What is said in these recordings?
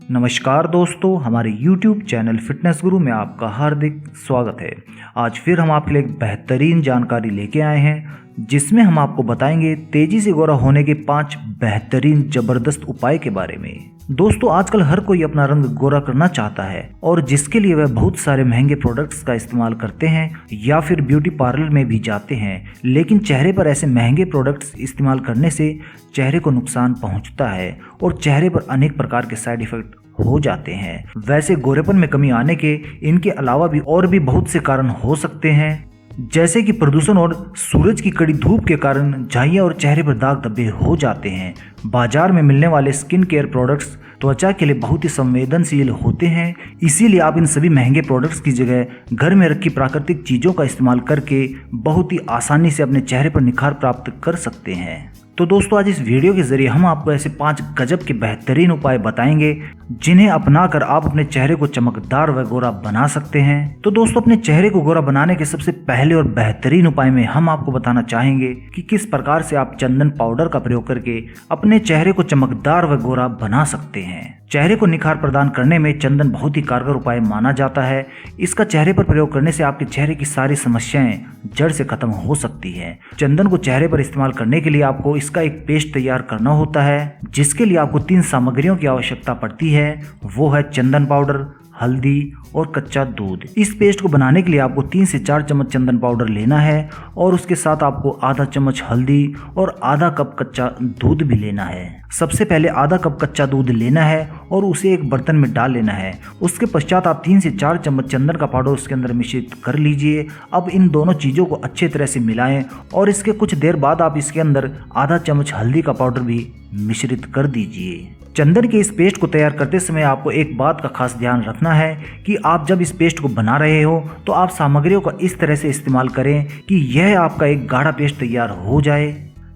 नमस्कार दोस्तों, हमारे YouTube चैनल फिटनेस गुरु में आपका हार्दिक स्वागत है। आज फिर हम आपके लिए एक बेहतरीन जानकारी लेके आए हैं जिसमें हम आपको बताएंगे तेजी से गोरा होने के 5 बेहतरीन जबरदस्त उपाय के बारे में। दोस्तों, आजकल हर कोई अपना रंग गोरा करना चाहता है और जिसके लिए वह बहुत सारे महंगे प्रोडक्ट्स का इस्तेमाल करते हैं या फिर ब्यूटी पार्लर में भी जाते हैं, लेकिन चेहरे पर ऐसे महंगे प्रोडक्ट्स इस्तेमाल करने से चेहरे को नुकसान पहुंचता है और चेहरे पर अनेक प्रकार के साइड इफेक्ट हो जाते हैं। वैसे गोरेपन में कमी आने के इनके अलावा भी और भी बहुत से कारण हो सकते हैं, जैसे कि प्रदूषण और सूरज की कड़ी धूप के कारण झाइयाँ और चेहरे पर दाग धब्बे हो जाते हैं। बाजार में मिलने वाले स्किन केयर प्रोडक्ट्स त्वचा के लिए बहुत ही संवेदनशील होते हैं, इसीलिए आप इन सभी महंगे प्रोडक्ट्स की जगह घर में रखी प्राकृतिक चीज़ों का इस्तेमाल करके बहुत ही आसानी से अपने चेहरे पर निखार प्राप्त कर सकते हैं। तो दोस्तों, आज इस वीडियो के जरिए हम आपको ऐसे 5 गजब के बेहतरीन उपाय बताएंगे जिन्हें अपनाकर आप अपने चेहरे को चमकदार व गोरा बना सकते हैं। तो दोस्तों, अपने चेहरे को गोरा बनाने के सबसे पहले और बेहतरीन उपाय में हम आपको बताना चाहेंगे कि किस प्रकार से आप चंदन पाउडर का प्रयोग करके अपने चेहरे को चमकदार व गोरा बना सकते हैं। चेहरे को निखार प्रदान करने में चंदन बहुत ही कारगर उपाय माना जाता है। इसका चेहरे पर प्रयोग करने से आपके चेहरे की सारी समस्याएं जड़ से खत्म हो सकती हैं। चंदन को चेहरे पर इस्तेमाल करने के लिए आपको इसका एक पेस्ट तैयार करना होता है, जिसके लिए आपको 3 सामग्रियों की आवश्यकता पड़ती है। वो है चंदन पाउडर, हल्दी और कच्चा दूध। इस पेस्ट को बनाने के लिए आपको 3 से 4 चम्मच चंदन पाउडर लेना है और उसके साथ आपको आधा चम्मच हल्दी और आधा कप कच्चा दूध भी लेना है। सबसे पहले आधा कप कच्चा दूध लेना है और उसे एक बर्तन में डाल लेना है। उसके पश्चात आप 3 से 4 चम्मच चंदन का पाउडर उसके अंदर मिश्रित कर लीजिए। अब इन दोनों चीज़ों को अच्छे तरह से मिलाएं और इसके कुछ देर बाद आप इसके अंदर आधा चम्मच हल्दी का पाउडर भी मिश्रित कर दीजिए। चंदन के इस पेस्ट को तैयार करते समय आपको एक बात का खास ध्यान रखना है कि आप जब इस पेस्ट को बना रहे हो तो आप सामग्रियों का इस तरह से इस्तेमाल करें कि यह आपका एक गाढ़ा पेस्ट तैयार हो जाए।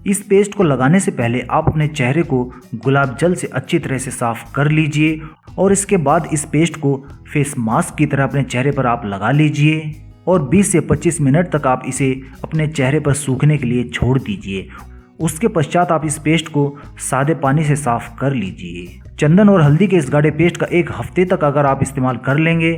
इस पेस्ट को लगाने से पहले आप अपने चेहरे को गुलाब जल से अच्छी तरह से साफ कर लीजिए और इसके बाद इस पेस्ट को फेस मास्क की तरह अपने चेहरे पर आप लगा लीजिए और 20 से 25 मिनट तक आप इसे अपने चेहरे पर सूखने के लिए छोड़ दीजिए। उसके पश्चात आप इस पेस्ट को सादे पानी से साफ कर लीजिए। चंदन और हल्दी के इस गाढ़े पेस्ट का 1 हफ्ते तक अगर आप इस्तेमाल कर लेंगे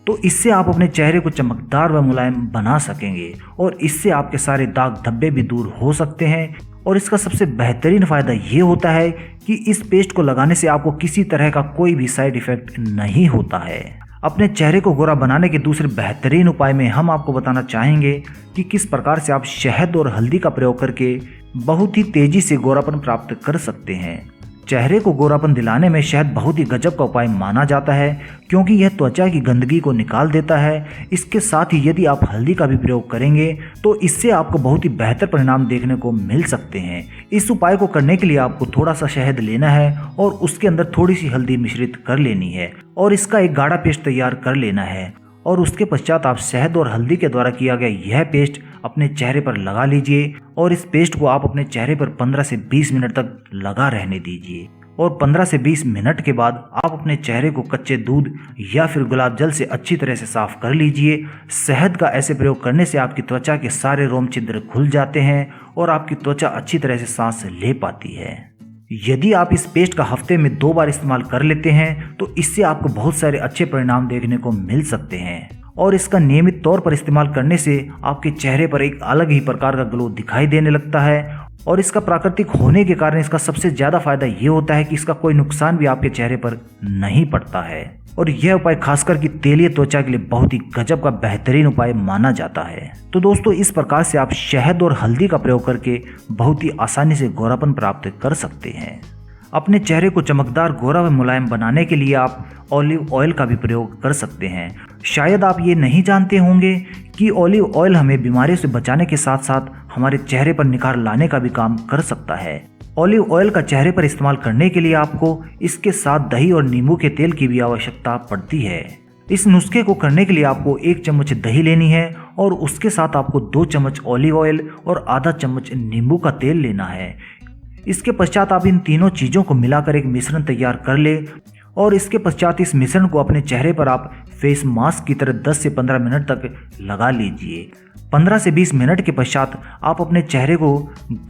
तो इससे आप अपने चेहरे को चमकदार व मुलायम बना सकेंगे और इससे आपके सारे दाग धब्बे भी दूर हो सकते हैं। और इसका सबसे बेहतरीन फ़ायदा ये होता है कि इस पेस्ट को लगाने से आपको किसी तरह का कोई भी साइड इफ़ेक्ट नहीं होता है। अपने चेहरे को गोरा बनाने के दूसरे बेहतरीन उपाय में हम आपको बताना चाहेंगे कि किस प्रकार से आप शहद और हल्दी का प्रयोग करके बहुत ही तेजी से गोरापन प्राप्त कर सकते हैं। चेहरे को गोरापन दिलाने में शहद बहुत ही गजब का उपाय माना जाता है, क्योंकि यह त्वचा की गंदगी को निकाल देता है। इसके साथ ही यदि आप हल्दी का भी प्रयोग करेंगे तो इससे आपको बहुत ही बेहतर परिणाम देखने को मिल सकते हैं। इस उपाय को करने के लिए आपको थोड़ा सा शहद लेना है और उसके अंदर थोड़ी सी हल्दी मिश्रित कर लेनी है और इसका एक गाढ़ा पेस्ट तैयार कर लेना है और उसके पश्चात आप शहद और हल्दी के द्वारा किया गया यह पेस्ट अपने चेहरे पर लगा लीजिए और इस पेस्ट को आप अपने चेहरे पर 15 से 20 मिनट तक लगा रहने दीजिए और 15 से 20 मिनट के बाद आप अपने चेहरे को कच्चे दूध या फिर गुलाब जल से अच्छी तरह से साफ कर लीजिए। शहद का ऐसे प्रयोग करने से आपकी त्वचा के सारे रोम छिद्र खुल जाते हैं और आपकी त्वचा अच्छी तरह से सांस ले पाती है। यदि आप इस पेस्ट का हफ्ते में 2 बार इस्तेमाल कर लेते हैं तो इससे आपको बहुत सारे अच्छे परिणाम देखने को मिल सकते हैं और इसका नियमित तौर पर इस्तेमाल करने से आपके चेहरे पर एक अलग ही प्रकार का ग्लो दिखाई देने लगता है। और इसका प्राकृतिक होने के कारण इसका सबसे ज़्यादा फायदा ये होता है कि इसका कोई नुकसान भी आपके चेहरे पर नहीं पड़ता है और यह उपाय खासकर कि तेलीय त्वचा के लिए बहुत ही गजब का बेहतरीन उपाय माना जाता है। तो दोस्तों, इस प्रकार से आप शहद और हल्दी का प्रयोग करके बहुत ही आसानी से गोरापन प्राप्त कर सकते हैं। अपने चेहरे को चमकदार गोरा व मुलायम बनाने के लिए आप ऑलिव ऑयल का भी प्रयोग कर सकते हैं। शायद आप ये नहीं जानते होंगे कि ऑलिव ऑयल हमें बीमारियों से बचाने के साथ साथ हमारे चेहरे पर निखार लाने का भी काम कर सकता है। ऑलिव ऑयल का चेहरे पर इस्तेमाल करने के लिए आपको इसके साथ दही और नींबू के तेल की भी आवश्यकता पड़ती है। इस नुस्खे को करने के लिए आपको 1 चम्मच दही लेनी है और उसके साथ आपको 2 चम्मच ऑलिव ऑयल और आधा चम्मच नींबू का तेल लेना है। इसके पश्चात आप इन तीनों चीज़ों को मिलाकर एक मिश्रण तैयार कर ले और इसके पश्चात इस मिश्रण को अपने चेहरे पर आप फेस मास्क की तरह 10 से 15 मिनट तक लगा लीजिए। 15 से 20 मिनट के पश्चात आप अपने चेहरे को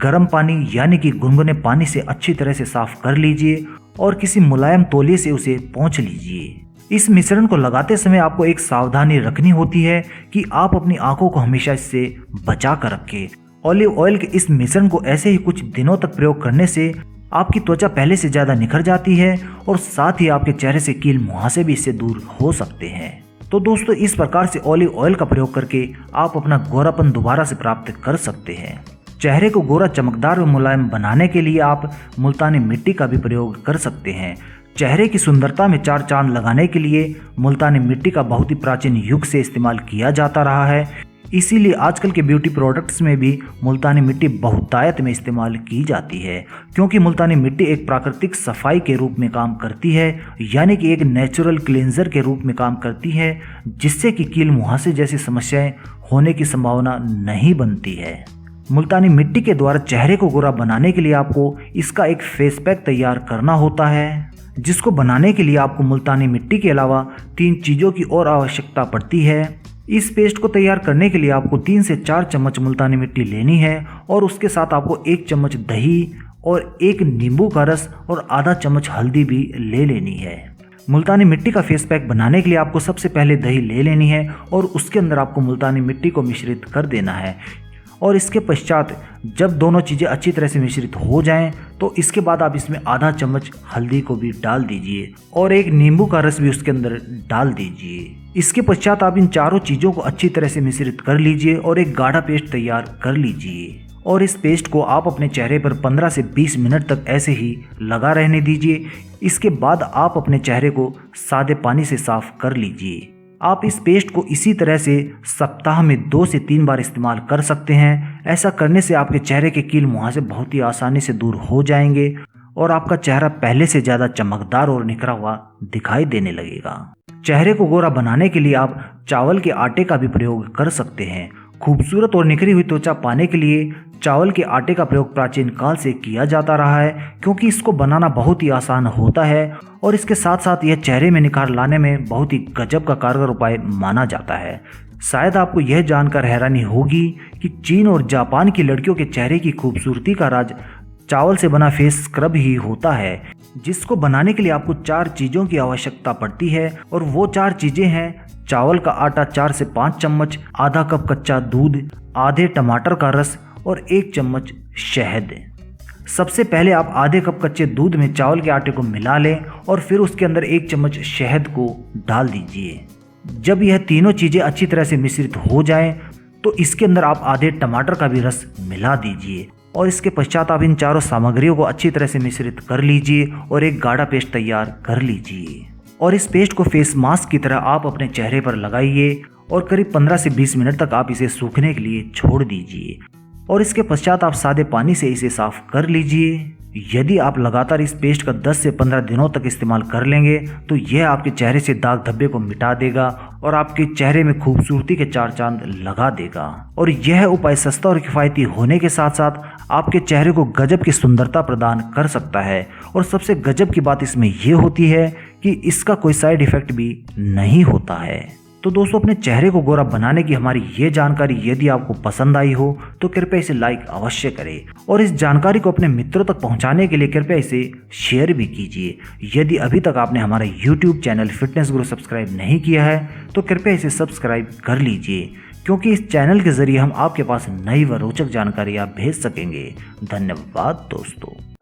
गर्म पानी यानी कि गुनगुने पानी से अच्छी तरह से साफ कर लीजिए और किसी मुलायम तौलिए से उसे पोंछ लीजिए। इस मिश्रण को लगाते समय आपको एक सावधानी रखनी होती है कि आप अपनी आंखों को हमेशा इससे बचा कर रखें। ऑलिव ऑयल के इस मिश्रण को ऐसे ही कुछ दिनों तक प्रयोग करने से आपकी त्वचा पहले से ज़्यादा निखर जाती है और साथ ही आपके चेहरे से कील मुहासे भी इससे दूर हो सकते हैं। तो दोस्तों, इस प्रकार से ऑलिव ऑयल का प्रयोग करके आप अपना गोरापन दोबारा से प्राप्त कर सकते हैं। चेहरे को गोरा, चमकदार और मुलायम बनाने के लिए आप मुल्तानी मिट्टी का भी प्रयोग कर सकते हैं। चेहरे की सुंदरता में चार चांद लगाने के लिए मुल्तानी मिट्टी का बहुत ही प्राचीन युग से इस्तेमाल किया जाता रहा है। इसीलिए आजकल के ब्यूटी प्रोडक्ट्स में भी मुल्तानी मिट्टी बहुतायत में इस्तेमाल की जाती है, क्योंकि मुल्तानी मिट्टी एक प्राकृतिक सफाई के रूप में काम करती है, यानी कि एक नेचुरल क्लींजर के रूप में काम करती है, जिससे कि कील मुहासे जैसी समस्याएं होने की संभावना नहीं बनती है। मुल्तानी मिट्टी के द्वारा चेहरे को गोरा बनाने के लिए आपको इसका एक फेस पैक तैयार करना होता है, जिसको बनाने के लिए आपको मुल्तानी मिट्टी के अलावा 3 चीज़ों की और आवश्यकता पड़ती है। इस पेस्ट को तैयार करने के लिए आपको 3 से 4 चम्मच मुल्तानी मिट्टी लेनी है और उसके साथ आपको 1 चम्मच दही और 1 नींबू का रस और आधा चम्मच हल्दी भी ले लेनी है। मुल्तानी मिट्टी का फेस पैक बनाने के लिए आपको सबसे पहले दही ले लेनी है और उसके अंदर आपको मुल्तानी मिट्टी को मिश्रित कर देना है और इसके पश्चात जब दोनों चीज़ें अच्छी तरह से मिश्रित हो जाएं तो इसके बाद आप इसमें आधा चम्मच हल्दी को भी डाल दीजिए और 1 नींबू का रस भी उसके अंदर डाल दीजिए। इसके पश्चात आप इन चारों चीज़ों को अच्छी तरह से मिश्रित कर लीजिए और एक गाढ़ा पेस्ट तैयार कर लीजिए और इस पेस्ट को आप अपने चेहरे पर 15 से 20 मिनट तक ऐसे ही लगा रहने दीजिए। इसके बाद आप अपने चेहरे को सादे पानी से साफ कर लीजिए। आप इस पेस्ट को इसी तरह से सप्ताह में 2 से 3 बार इस्तेमाल कर सकते हैं। ऐसा करने से आपके चेहरे के कील मुहासे बहुत ही आसानी से दूर हो जाएंगे और आपका चेहरा पहले से ज़्यादा चमकदार और निखरा हुआ दिखाई देने लगेगा। चेहरे को गोरा बनाने के लिए आप चावल के आटे का भी प्रयोग कर सकते हैं। खूबसूरत और निखरी हुई त्वचा पाने के लिए चावल के आटे का प्रयोग प्राचीन काल से किया जाता रहा है, क्योंकि इसको बनाना बहुत ही आसान होता है और इसके साथ साथ यह चेहरे में निखार लाने में बहुत ही गजब का कारगर उपाय माना जाता है। शायद आपको यह जानकर हैरानी होगी कि चीन और जापान की लड़कियों के चेहरे की खूबसूरती का राज चावल से बना फेस स्क्रब ही होता है, जिसको बनाने के लिए आपको 4 चीज़ों की आवश्यकता पड़ती है और वो 4 चीज़ें हैं चावल का आटा 4 से 5 चम्मच, आधा कप कच्चा दूध, आधे टमाटर का रस और 1 चम्मच शहद। सबसे पहले आप आधे कप कच्चे दूध में चावल के आटे को मिला लें और फिर उसके अंदर 1 चम्मच शहद को डाल दीजिए। जब यह तीनों चीज़ें अच्छी तरह से मिश्रित हो जाएं, तो इसके अंदर आप आधे टमाटर का भी रस मिला दीजिए और इसके पश्चात आप इन चारों सामग्रियों को अच्छी तरह से मिश्रित कर लीजिए और एक गाढ़ा पेस्ट तैयार कर लीजिए और इस पेस्ट को फेस मास्क की तरह आप अपने चेहरे पर लगाइए और करीब 15 से 20 मिनट तक आप इसे सूखने के लिए छोड़ दीजिए और इसके पश्चात आप सादे पानी से इसे साफ कर लीजिए। यदि आप लगातार इस पेस्ट का 10 से 15 दिनों तक इस्तेमाल कर लेंगे तो यह आपके चेहरे से दाग धब्बे को मिटा देगा और आपके चेहरे में खूबसूरती के 4 चांद लगा देगा। और यह उपाय सस्ता और किफ़ायती होने के साथ साथ आपके चेहरे को गजब की सुंदरता प्रदान कर सकता है। और सबसे गजब की बात इसमें यह होती है कि इसका कोई साइड इफेक्ट भी नहीं होता है। तो दोस्तों, अपने चेहरे को गोरा बनाने की हमारी ये जानकारी यदि आपको पसंद आई हो तो कृपया इसे लाइक अवश्य करें और इस जानकारी को अपने मित्रों तक पहुंचाने के लिए कृपया इसे शेयर भी कीजिए। यदि अभी तक आपने हमारा YouTube चैनल फिटनेस गुरु सब्सक्राइब नहीं किया है तो कृपया इसे सब्सक्राइब कर लीजिए, क्योंकि इस चैनल के जरिए हम आपके पास नई व रोचक जानकारियाँ भेज सकेंगे। धन्यवाद दोस्तों।